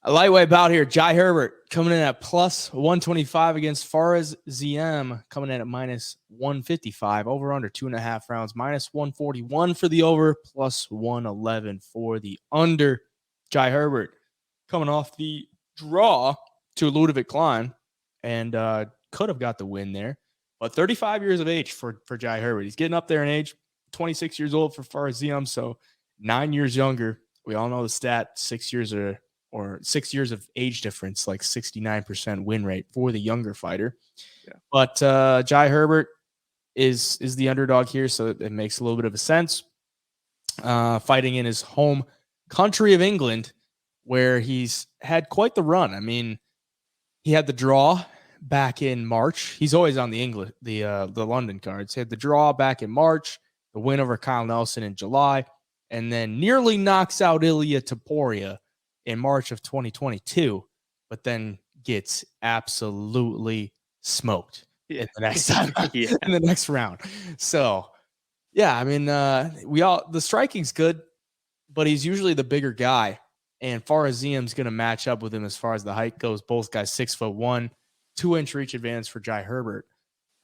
A lightweight bout here. Jai Herbert coming in at plus 125 against Faraz Ziam coming in at minus 155. Over under 2.5 rounds. Minus 141 for the over. Plus 111 for the under. Jai Herbert coming off the draw to Ludovic Klein and could have got the win there. But 35 years of age for Jai Herbert. He's getting up there in age. 26 years old for Faraz Ziam, so 9 years younger. We all know the stat, 6 years or 6 years of age difference, like 69% win rate for the younger fighter. Yeah. But Jai Herbert is the underdog here, so it makes a little bit of a sense. Fighting in his home country of England, where he's had quite the run. I mean, he had the draw back in March. He's always on the London cards. He had the draw back in March, the win over Kyle Nelson in July, and then nearly knocks out Ilia Topuria in March of 2022, but then gets absolutely smoked in the next time, in the next round. So, yeah, I mean, the striking's good, but he's usually the bigger guy, and Faraz Ziam's going to match up with him as far as the height goes. Both guys 6'1", 2-inch reach advantage for Jai Herbert.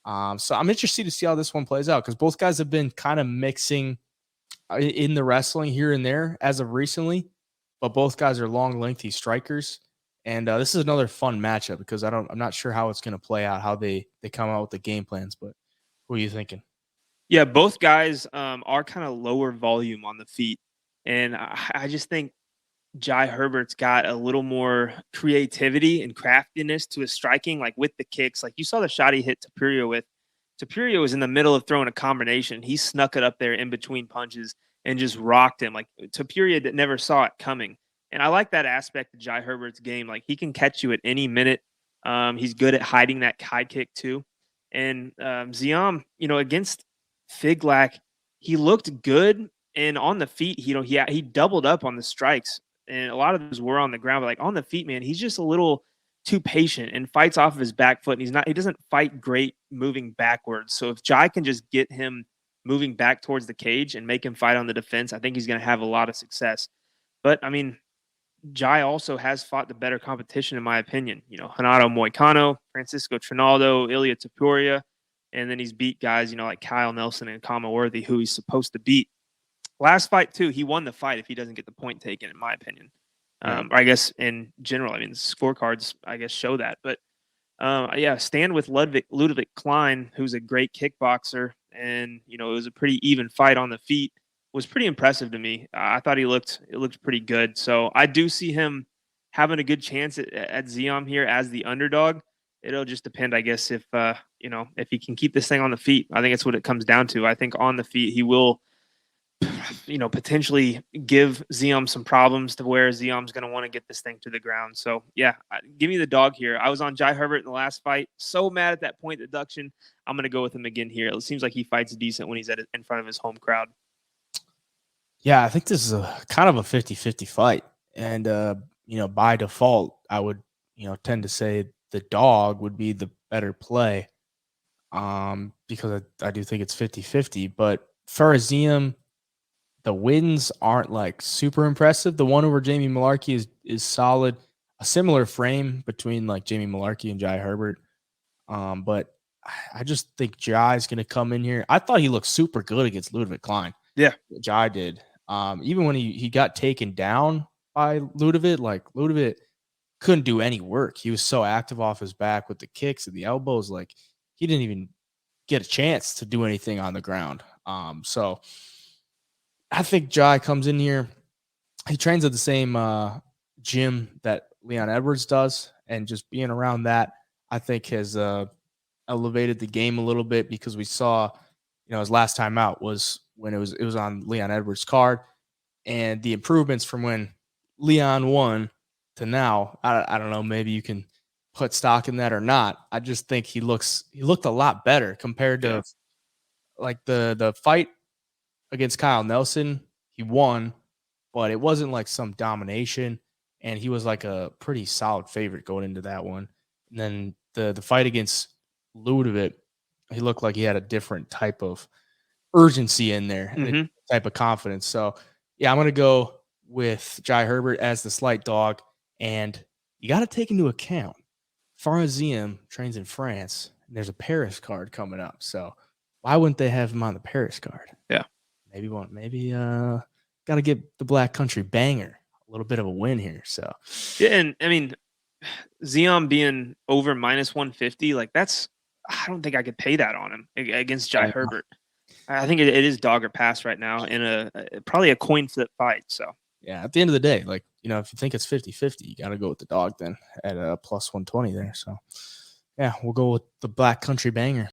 So I'm interested to see how this one plays out because both guys have been kind of mixing in the wrestling here and there as of recently, but both guys are long, lengthy strikers. And this is another fun matchup because I'm not sure how it's going to play out, how they come out with the game plans, but what are you thinking? Yeah, both guys are kind of lower volume on the feet. And I just think Jai Herbert's got a little more creativity and craftiness to his striking, like with the kicks. Like you saw the shot he hit Topuria with. Topuria was in the middle of throwing a combination. He snuck it up there in between punches and just rocked him. Like Topuria never saw it coming. And I like that aspect of Jai Herbert's game. Like he can catch you at any minute. He's good at hiding that high kick too. And Ziam, against Figlak, he looked good. And on the feet, he doubled up on the strikes. And a lot of those were on the ground, but like on the feet, man, he's just a little too patient and fights off of his back foot. And he doesn't fight great moving backwards. So if Jai can just get him moving back towards the cage and make him fight on the defense, I think he's going to have a lot of success. But I mean, Jai also has fought the better competition, in my opinion. Renato Moicano, Francisco Trinaldo, Ilia Topuria, and then he's beat guys, like Kyle Nelson and Kama Worthy, who he's supposed to beat. Last fight, too, he won the fight if he doesn't get the point taken, in my opinion. Or I guess in general, the scorecards, I guess, show that. But, stand with Ludovic Klein, who's a great kickboxer. And, it was a pretty even fight on the feet. It was pretty impressive to me. I thought it looked pretty good. So I do see him having a good chance at Ziam here as the underdog. It'll just depend, I guess, if he can keep this thing on the feet. I think that's what it comes down to. I think on the feet, he will potentially give Ziam some problems to where Ziam's going to want to get this thing to the ground. So, yeah, give me the dog here. I was on Jai Herbert in the last fight. So mad at that point deduction. I'm going to go with him again here. It seems like he fights decent when he's in front of his home crowd. Yeah, I think this is a kind of a 50-50 fight. And, by default, I would, tend to say the dog would be the better play because I do think it's 50-50. But for Ziam, the wins aren't like super impressive. The one over Jamie Malarkey is solid. A similar frame between like Jamie Malarkey and Jai Herbert. But I just think Jai's going to come in here. I thought he looked super good against Ludovic Klein. Yeah. Jai did. Even when he got taken down by Ludovic, like Ludovic couldn't do any work. He was so active off his back with the kicks and the elbows. Like he didn't even get a chance to do anything on the ground. So I think Jai comes in here. He trains at the same gym that Leon Edwards does, and just being around that, I think has elevated the game a little bit because we saw, his last time out was when it was on Leon Edwards' card, and the improvements from when Leon won to now. I don't know. Maybe you can put stock in that or not. I just think he looked a lot better compared to like the fight against Kyle Nelson. He won, but it wasn't like some domination, and he was like a pretty solid favorite going into that one. And then the fight against Ludovic, he looked like he had a different type of urgency in there, and a type of confidence. So, yeah, I'm going to go with Jai Herbert as the slight dog, And you got to take into account Ziam trains in France. And there's a Paris card coming up. So why wouldn't they have him on the Paris card? Yeah. Maybe got to get the Black Country Banger a little bit of a win here. So yeah, and I mean, Ziam being over -150, like that's I don't think I could pay that on him against Jai Herbert. I think it is dog or pass right now in probably a coin flip fight. So yeah, at the end of the day, like, if you think it's 50-50, you got to go with the dog then at a +120 there. So yeah, we'll go with the Black Country Banger.